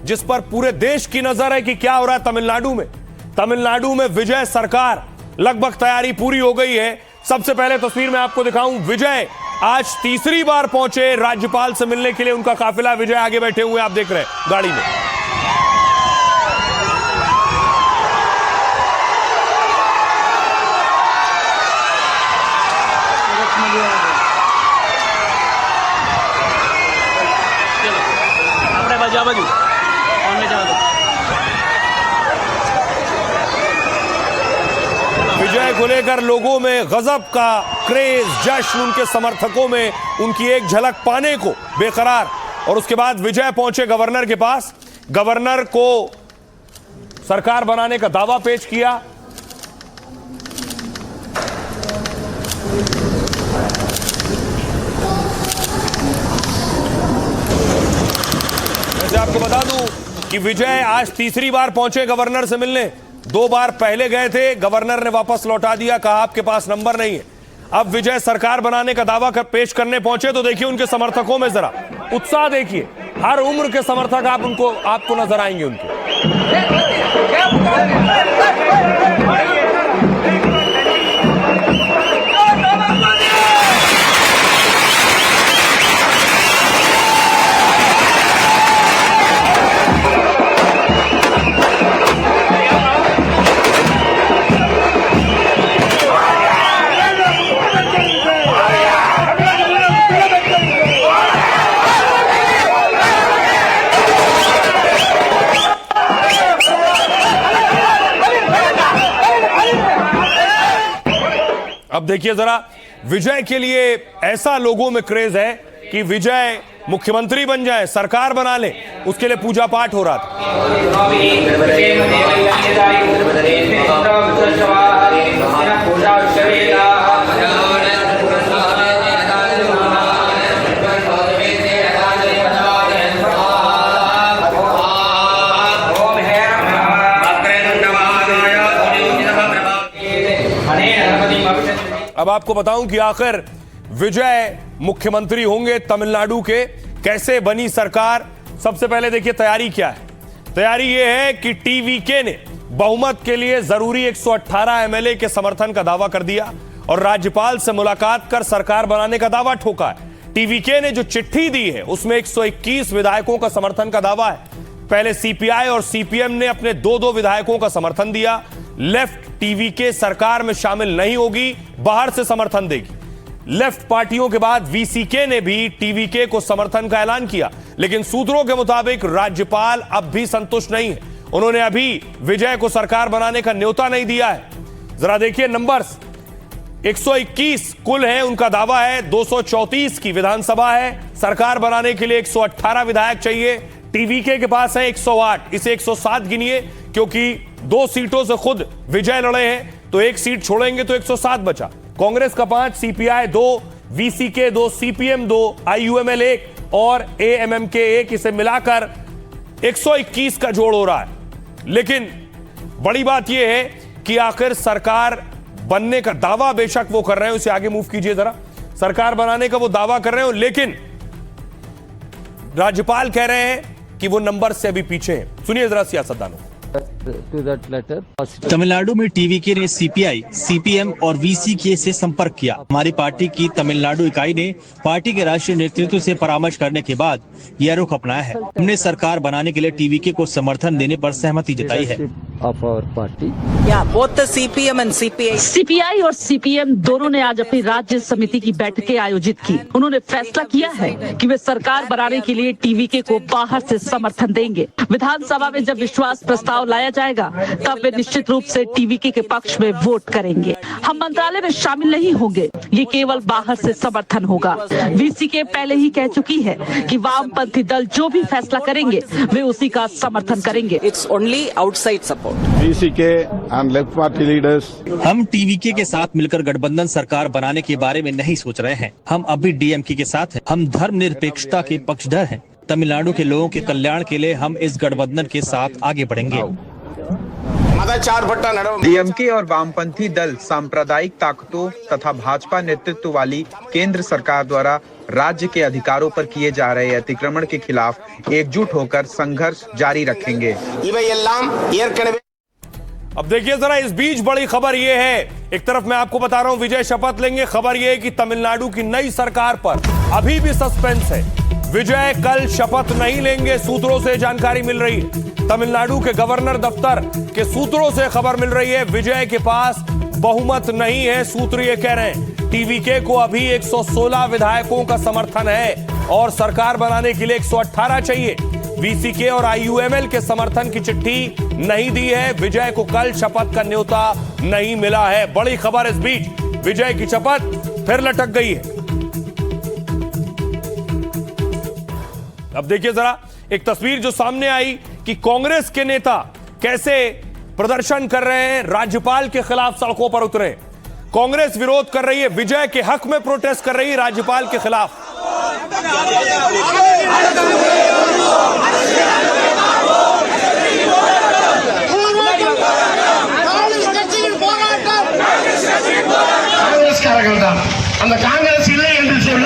जिस पर पूरे देश की नजर है कि क्या हो रहा है तमिलनाडु में। तमिलनाडु में विजय सरकार लगभग तैयारी पूरी हो गई है। सबसे पहले तस्वीर में आपको दिखाऊं, विजय आज तीसरी बार पहुंचे राज्यपाल से मिलने के लिए। उनका काफिला विजय आगे बैठे हुए आप देख रहे हैं गाड़ी में। विजय को लेकर लोगों में गजब का क्रेज, जश्न, उनके समर्थकों में उनकी एक झलक पाने को बेकरार। और उसके बाद विजय पहुंचे गवर्नर के पास। गवर्नर को सरकार बनाने का दावा पेश किया। वैसे आपको बता दूं कि विजय आज तीसरी बार पहुंचे गवर्नर से मिलने। 2 बार पहले गए थे, गवर्नर ने वापस लौटा दिया, कहा आपके पास नंबर नहीं है। अब विजय सरकार बनाने का दावा पेश करने पहुंचे तो देखिए उनके समर्थकों में जरा उत्साह देखिए। हर उम्र के समर्थक आपको नजर आएंगे उनके। अब देखिए जरा, विजय के लिए ऐसा लोगों में क्रेज है कि विजय मुख्यमंत्री बन जाए, सरकार बना ले, उसके लिए पूजा पाठ हो रहा था। अब आपको बताऊं कि आखिर विजय मुख्यमंत्री होंगे तमिलनाडु के, कैसे बनी सरकार। सबसे पहले देखिए तैयारी क्या है। तैयारी यह है कि टीवीके ने बहुमत के लिए जरूरी 118 एमएलए के समर्थन का दावा कर दिया और राज्यपाल से मुलाकात कर सरकार बनाने का दावा ठोका है। टीवीके ने जो चिट्ठी दी है उसमें 121 विधायकों का समर्थन का दावा है। पहले सीपीआई और सीपीएम ने अपने 2-2 विधायकों का समर्थन दिया। लेफ्ट टीवीके सरकार में शामिल नहीं होगी, बाहर से समर्थन देगी। लेफ्ट पार्टियों के बाद वीसीके ने भी टीवीके को समर्थन का ऐलान किया, लेकिन सूत्रों के मुताबिक राज्यपाल अब भी संतुष्ट नहीं है। उन्होंने अभी विजय को सरकार बनाने का न्योता नहीं दिया है। जरा देखिए नंबर्स, 121 कुल है, उनका दावा है 234 की विधानसभा है, सरकार बनाने के लिए 118 विधायक चाहिए। टीवीके के पास है 108, इसे 107 गिनिए, क्योंकि 2 सीटों से खुद विजय लड़े हैं तो 1 सीट छोड़ेंगे तो 107 बचा। कांग्रेस का 5, सीपीआई 2, वीसीके 2, सीपीएम 2, आईयूएमएल 1 और एएमएमके 1, इसे मिलाकर 121 का जोड़ हो रहा है। लेकिन बड़ी बात यह है कि आखिर सरकार बनने का दावा बेशक वो कर रहे हैं, उसे आगे मूव कीजिए जरा। सरकार बनाने का वो दावा कर रहे हो, लेकिन राज्यपाल कह रहे हैं कि वो नंबर से अभी पीछे हैं। सुनिए जरा सियासतदानों। तमिलनाडु में टीवीके ने सीपीआई, सीपीएम और वीसीके से संपर्क किया। हमारी पार्टी की तमिलनाडु इकाई ने पार्टी के राष्ट्रीय नेतृत्व से परामर्श करने के बाद यह रुख अपनाया है। हमने सरकार बनाने के लिए टीवीके को समर्थन देने पर सहमति जताई है। सीपीआई और सीपीएम दोनों ने आज अपनी राज्य समिति की बैठकें आयोजित की। उन्होंने फैसला किया है कि वे सरकार बनाने के लिए टीवीके को बाहर से समर्थन देंगे। विधानसभा में जब विश्वास प्रस्ताव लाया जाएगा तब वे निश्चित रूप से टीवीके के पक्ष में वोट करेंगे। हम मंत्रालय में शामिल नहीं होंगे, ये केवल बाहर से समर्थन होगा। वीसीके पहले ही कह चुकी है कि वामपंथी दल जो भी फैसला करेंगे वे उसी का समर्थन करेंगे। It's only outside support. VCK and left party leaders. हम टीवीके के साथ मिलकर गठबंधन सरकार बनाने के बारे में नहीं सोच रहे हैं। हम अभी डीएमके के साथ हैं। हम धर्मनिरपेक्षता के पक्षधर हैं। तमिलनाडु के लोगों के कल्याण के लिए हम इस गठबंधन के साथ आगे बढ़ेंगे। डीएमके और वामपंथी दल सांप्रदायिक ताकतों तथा भाजपा नेतृत्व वाली केंद्र सरकार द्वारा राज्य के अधिकारों पर किए जा रहे अतिक्रमण के खिलाफ एकजुट होकर संघर्ष जारी रखेंगे। अब देखिए जरा, इस बीच बड़ी खबर यह है, एक तरफ मैं आपको बता रहा हूं विजय शपथ लेंगे, खबर यह है कि तमिलनाडु की नई सरकार पर अभी भी सस्पेंस है। विजय कल शपथ नहीं लेंगे, सूत्रों से जानकारी मिल रही है। तमिलनाडु के गवर्नर दफ्तर के सूत्रों से खबर मिल रही है विजय के पास बहुमत नहीं है। सूत्र ये कह रहे हैं टीवीके को अभी 116 विधायकों का समर्थन है और सरकार बनाने के लिए 118 चाहिए। वीसीके और आईयूएमएल के समर्थन की चिट्ठी नहीं दी है। विजय को कल शपथ का न्योता नहीं मिला है। बड़ी खबर इस बीच, विजय की शपथ फिर लटक गई है। अब देखिए जरा एक तस्वीर जो सामने आई कि कांग्रेस के नेता कैसे प्रदर्शन कर रहे हैं, राज्यपाल के खिलाफ सड़कों पर उतरे। कांग्रेस विरोध कर रही है, विजय के हक में प्रोटेस्ट कर रही है, राज्यपाल के खिलाफ। அந்த காங்கிரஸ் இல்லை என்று சொல்ல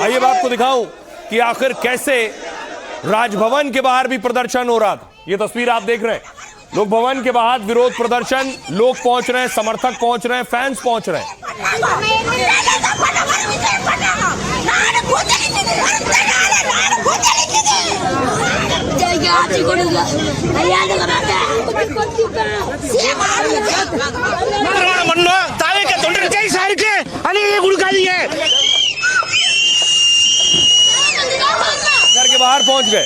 आइए मैं आपको दिखाऊं कि आखिर कैसे राजभवन के बाहर भी प्रदर्शन हो रहा था। ये तस्वीर आप देख रहे हैं, लोक भवन के बाहर विरोध प्रदर्शन, लोग पहुंच रहे हैं, समर्थक पहुंच रहे हैं, फैंस पहुंच रहे हैं। घर के बाहर पहुंच गए।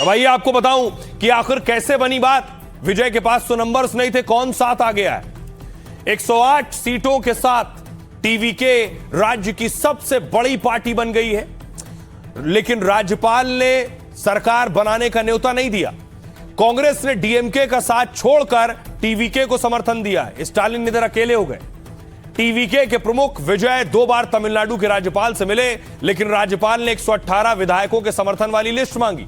अब आइए आपको बताऊं कि आखिर कैसे बनी बात। विजय के पास तो नंबर्स नहीं थे, कौन साथ आ गया है। 108 सीटों के साथ टीवीके राज्य की सबसे बड़ी पार्टी बन गई है, लेकिन राज्यपाल ने सरकार बनाने का न्योता नहीं दिया। कांग्रेस ने डीएमके का साथ छोड़कर टीवीके को समर्थन दिया है। स्टालिन इधर अकेले हो गए। टीवीके के प्रमुख विजय 2 बार तमिलनाडु के राज्यपाल से मिले, लेकिन राज्यपाल ने 118 विधायकों के समर्थन वाली लिस्ट मांगी।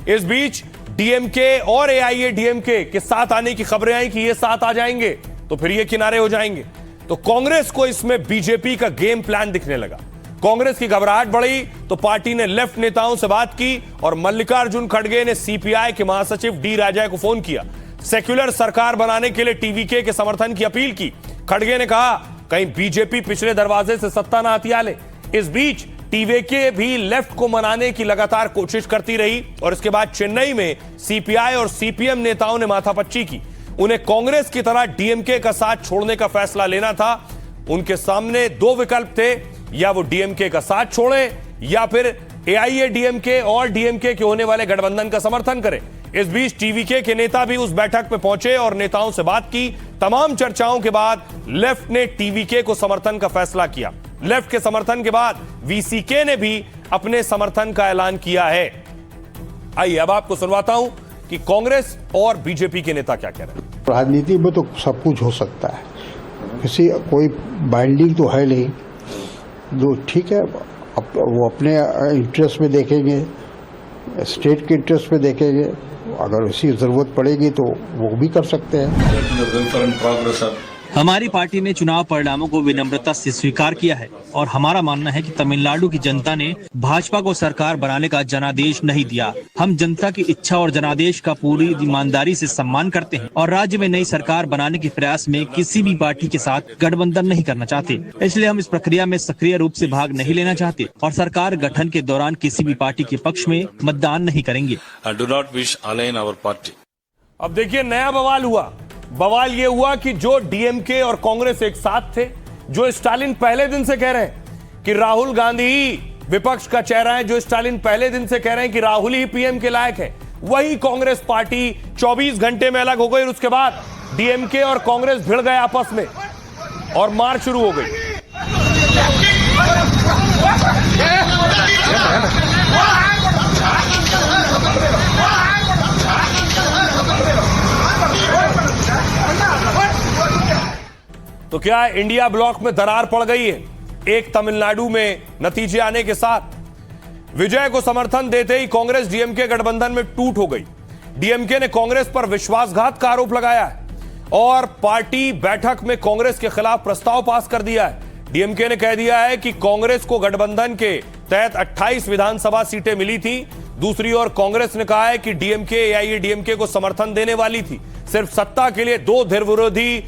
इस बीच डीएमके और एआईएडीएमके के साथ आने की खबरें आई कि ये साथ आ जाएंगे तो फिर ये किनारे हो जाएंगे। तो कांग्रेस को इसमें बीजेपी का गेम प्लान दिखने लगा। कांग्रेस की घबराहट बढ़ी तो पार्टी ने लेफ्ट नेताओं से बात की और मल्लिकार्जुन खड़गे ने सीपीआई के महासचिव डी राजा को फोन किया। सेक्युलर सरकार बनाने के लिए टीवीके के समर्थन की अपील की। खड़गे ने कहा कहीं बीजेपी पिछले दरवाजे से सत्ता ना हथिया ले। इस बीच टीवीके भी लेफ्ट को मनाने की लगातार कोशिश करती रही और इसके बाद चेन्नई में सीपीआई और सीपीएम नेताओं ने माथापच्ची की। उन्हें कांग्रेस की तरह डीएमके का साथ छोड़ने का फैसला लेना था। उनके सामने 2 विकल्प थे, या वो डीएमके का साथ छोड़ें या फिर एआईएडीएमके और डीएमके के होने वाले गठबंधन का समर्थन करें। इस बीच टीवीके के नेता भी उस बैठक में पहुंचे और नेताओं से बात की। तमाम चर्चाओं के बाद लेफ्ट ने टीवीके को समर्थन का फैसला किया। लेफ्ट के समर्थन के बाद वीसीके ने भी अपने समर्थन का ऐलान किया है। आइए अब आपको सुनवाता हूं कि कांग्रेस और बीजेपी के नेता क्या कह रहे हैं। राजनीति में तो सब कुछ हो सकता है, किसी कोई बाइंडिंग तो है नहीं। जो ठीक है वो अपने इंटरेस्ट में देखेंगे, स्टेट के इंटरेस्ट में देखेंगे, अगर उसी जरूरत पड़ेगी तो वो भी कर सकते हैं। हमारी पार्टी ने चुनाव परिणामों को विनम्रता से स्वीकार किया है और हमारा मानना है कि तमिलनाडु की जनता ने भाजपा को सरकार बनाने का जनादेश नहीं दिया। हम जनता की इच्छा और जनादेश का पूरी ईमानदारी से सम्मान करते हैं और राज्य में नई सरकार बनाने के प्रयास में किसी भी पार्टी के साथ गठबंधन नहीं करना चाहते। इसलिए हम इस प्रक्रिया में सक्रिय रूप से भाग नहीं लेना चाहते और सरकार गठन के दौरान किसी भी पार्टी के पक्ष में मतदान नहीं करेंगे। अब देखिए नया बवाल हुआ। बवाल यह हुआ कि जो डीएमके और कांग्रेस एक साथ थे, जो स्टालिन पहले दिन से कह रहे हैं कि राहुल गांधी ही विपक्ष का चेहरा है, जो स्टालिन पहले दिन से कह रहे हैं कि राहुल ही पीएम के लायक है, वही कांग्रेस पार्टी 24 घंटे में अलग हो गई। और उसके बाद डीएमके और कांग्रेस भिड़ गए आपस में और मार शुरू हो गई। तो क्या इंडिया ब्लॉक में दरार पड़ गई है? एक तमिलनाडु में नतीजे आने के साथ विजय को समर्थन देते ही कांग्रेस डीएमके गठबंधन में टूट हो गई। डीएमके ने कांग्रेस पर विश्वासघात का आरोप लगाया है और पार्टी बैठक में कांग्रेस के खिलाफ प्रस्ताव पास कर दिया है। डीएमके ने कह दिया है कि कांग्रेस को गठबंधन के तहत 28 विधानसभा सीटें मिली थी। दूसरी ओर कांग्रेस ने कहा है कि डीएमके एआईएडीएमके को समर्थन देने वाली थी। सिर्फ सत्ता के लिए दो धीर विरोधी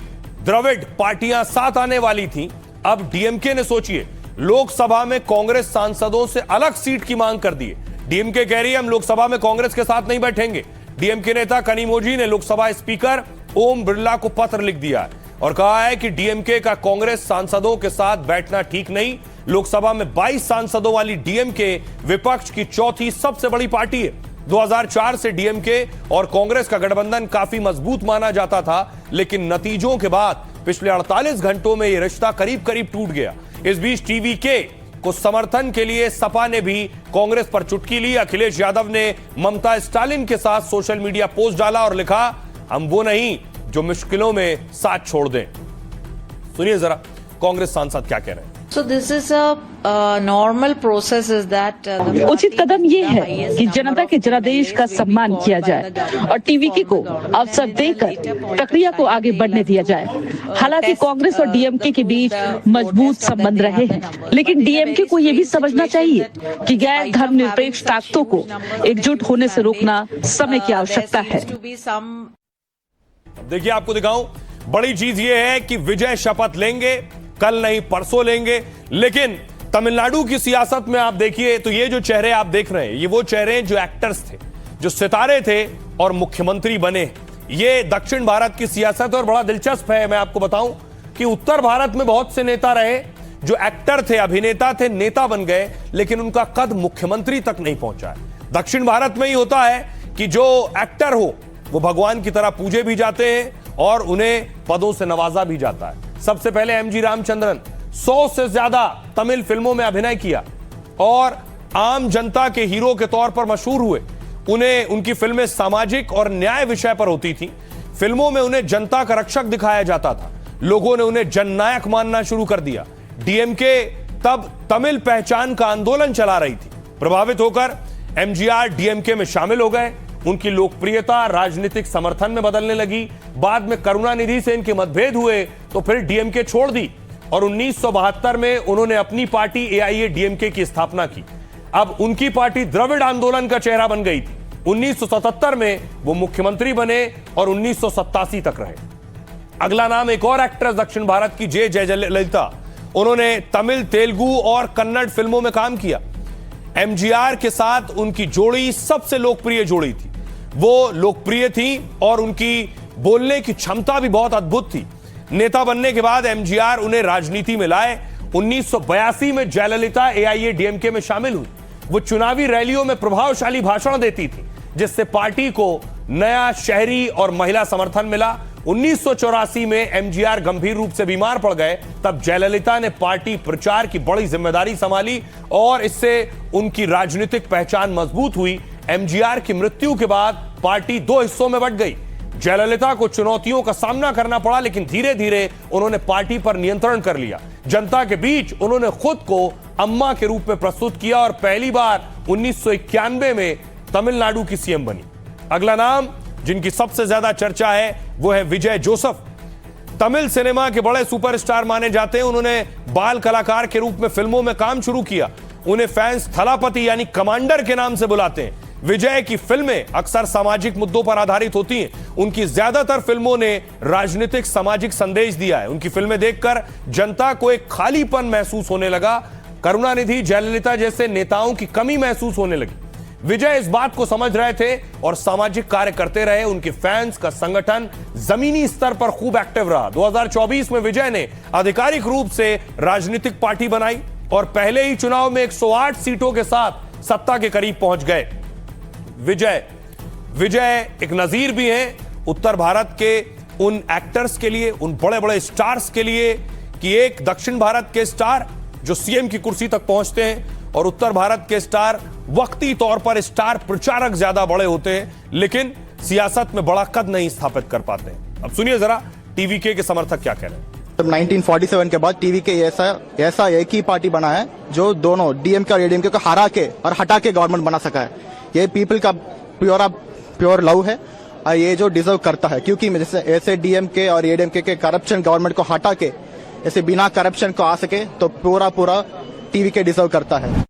द्रविड़ पार्टियां साथ आने वाली थी। अब डीएमके ने सोचिए लोकसभा में कांग्रेस सांसदों से अलग सीट की मांग कर दी है। डीएमके कह रही है हम लोकसभा में कांग्रेस के साथ नहीं बैठेंगे। डीएमके नेता कनिमोझी ने लोकसभा स्पीकर ओम बिरला को पत्र लिख दिया है और कहा है कि डीएमके का कांग्रेस सांसदों के साथ बैठना ठीक नहीं। लोकसभा में 22 सांसदों वाली डीएमके विपक्ष की चौथी सबसे बड़ी पार्टी है। 2004 से डीएमके और कांग्रेस का गठबंधन काफी मजबूत माना जाता था, लेकिन नतीजों के बाद पिछले 48 घंटों में यह रिश्ता करीब करीब टूट गया। इस बीच टीवीके को समर्थन के लिए सपा ने भी कांग्रेस पर चुटकी ली। अखिलेश यादव ने ममता स्टालिन के साथ सोशल मीडिया पोस्ट डाला और लिखा हम वो नहीं जो मुश्किलों में साथ छोड़ दें। सुनिए जरा कांग्रेस सांसद क्या कह रहे हैं। So this is a normal process is that उचित कदम ये है कि जनता के जनादेश का सम्मान किया जाए और टीवीके को अवसर देकर प्रक्रिया को आगे बढ़ने दिया जाए। हालांकि कांग्रेस और डीएमके के बीच मजबूत संबंध रहे हैं, लेकिन डीएमके को ये भी समझना चाहिए कि गैर धर्मनिरपेक्ष ताकतों को एकजुट होने से रोकना समय की आवश्यकता है। देखिए आपको दिखाऊं, बड़ी चीज यह है कि विजय शपथ लेंगे, कल नहीं परसों लेंगे। लेकिन तमिलनाडु की सियासत में आप देखिए तो ये जो चेहरे आप देख रहे हैं, ये वो चेहरे जो एक्टर्स थे, जो सितारे थे और मुख्यमंत्री बने। ये दक्षिण भारत की सियासत और बड़ा दिलचस्प है। मैं आपको बताऊं कि उत्तर भारत में बहुत से नेता रहे जो एक्टर थे, अभिनेता थे, नेता बन गए, लेकिन उनका कद मुख्यमंत्री तक नहीं पहुंचा है। दक्षिण भारत में ही होता है कि जो एक्टर हो वो भगवान की तरह पूजे भी जाते हैं और उन्हें पदों से नवाजा भी जाता है। सबसे पहले एमजी रामचंद्रन 100 से ज्यादा तमिल फिल्मों में अभिनय किया और आम जनता के हीरो के तौर पर मशहूर हुए। उन्हें उनकी फिल्में सामाजिक और न्याय विषय पर होती थी। फिल्मों में उन्हें जनता का रक्षक दिखाया जाता था। लोगों ने उन्हें जननायक मानना शुरू कर दिया। डीएमके तब तमिल पहचान का आंदोलन चला रही थी। प्रभावित होकर एमजीआर डीएमके में शामिल हो गए। उनकी लोकप्रियता राजनीतिक समर्थन में बदलने लगी। बाद में करुणानिधि से इनके मतभेद हुए तो फिर डीएमके छोड़ दी और 1972 में उन्होंने अपनी पार्टी एआईएडीएमके की स्थापना की। अब उनकी पार्टी द्रविड़ आंदोलन का चेहरा बन गई थी। 1977 में वो मुख्यमंत्री बने और 1987 तक रहे। अगला नाम एक और एक्ट्रेस दक्षिण भारत की जे जयललिता। उन्होंने तमिल, तेलुगु और कन्नड़ फिल्मों में काम किया। एमजीआर के साथ उनकी जोड़ी सबसे लोकप्रिय जोड़ी थी। वो लोकप्रिय थी और उनकी बोलने की क्षमता भी बहुत अद्भुत थी। नेता बनने के बाद एमजीआर उन्हें राजनीति में लाए। 1982 में जयललिता एआईएडीएमके में शामिल हुई। वो चुनावी रैलियों में प्रभावशाली भाषण देती थी, जिससे पार्टी को नया शहरी और महिला समर्थन मिला। 1984 में एमजीआर गंभीर रूप से बीमार पड़ गए। तब जयललिता ने पार्टी प्रचार की बड़ी जिम्मेदारी संभाली और इससे उनकी राजनीतिक पहचान मजबूत हुई। एमजीआर की मृत्यु के बाद पार्टी दो हिस्सों में बंट गई। जयललिता को चुनौतियों का सामना करना पड़ा, लेकिन धीरे धीरे उन्होंने पार्टी पर नियंत्रण कर लिया। जनता के बीच उन्होंने खुद को अम्मा के रूप में प्रस्तुत किया और पहली बार 1991 में तमिलनाडु की सीएम बनी। अगला नाम जिनकी सबसे ज्यादा चर्चा है वो है विजय जोसेफ। तमिल सिनेमा के बड़े सुपरस्टार माने जाते हैं। उन्होंने बाल कलाकार के रूप में फिल्मों में काम शुरू किया। उन्हें फैंस थलापति यानी कमांडर के नाम से बुलाते हैं। विजय की फिल्में अक्सर सामाजिक मुद्दों पर आधारित होती हैं। उनकी ज्यादातर फिल्मों ने राजनीतिक सामाजिक संदेश दिया है। उनकी फिल्में देखकर जनता को एक खालीपन महसूस होने लगा। करुणानिधि, जयललिता जैसे नेताओं की कमी महसूस होने लगी। विजय इस बात को समझ रहे थे और सामाजिक कार्य करते रहे। उनके फैंस का संगठन जमीनी स्तर पर खूब एक्टिव रहा। 2024 में विजय ने आधिकारिक रूप से राजनीतिक पार्टी बनाई और पहले ही चुनाव में 108 सीटों के साथ सत्ता के करीब पहुंच गए। विजय एक नजीर भी हैं उत्तर भारत के उन एक्टर्स के लिए, उन बड़े बड़े स्टार्स के लिए कि एक दक्षिण भारत के स्टार जो सीएम की कुर्सी तक पहुंचते हैं और उत्तर भारत के स्टार वक्ती तौर पर स्टार प्रचारक ज्यादा बड़े होते हैं, लेकिन सियासत में बड़ा कद नहीं स्थापित कर पाते हैं। अब सुनिए जरा टीवीके के समर्थक क्या कह रहे हैं। तब 1947 के बाद टीवी के ऐसा एक ही पार्टी बना है जो दोनों डीएमके और एडीएमके को हरा के और हटा के गवर्नमेंट बना सका है। ये पीपल का प्योर लव है और ये जो डिजर्व करता है, क्योंकि जैसे ऐसे डीएमके और एडीएमके के करप्शन गवर्नमेंट को हटा के ऐसे बिना करप्शन को आ सके तो पूरा टीवी के डिजर्व करता है।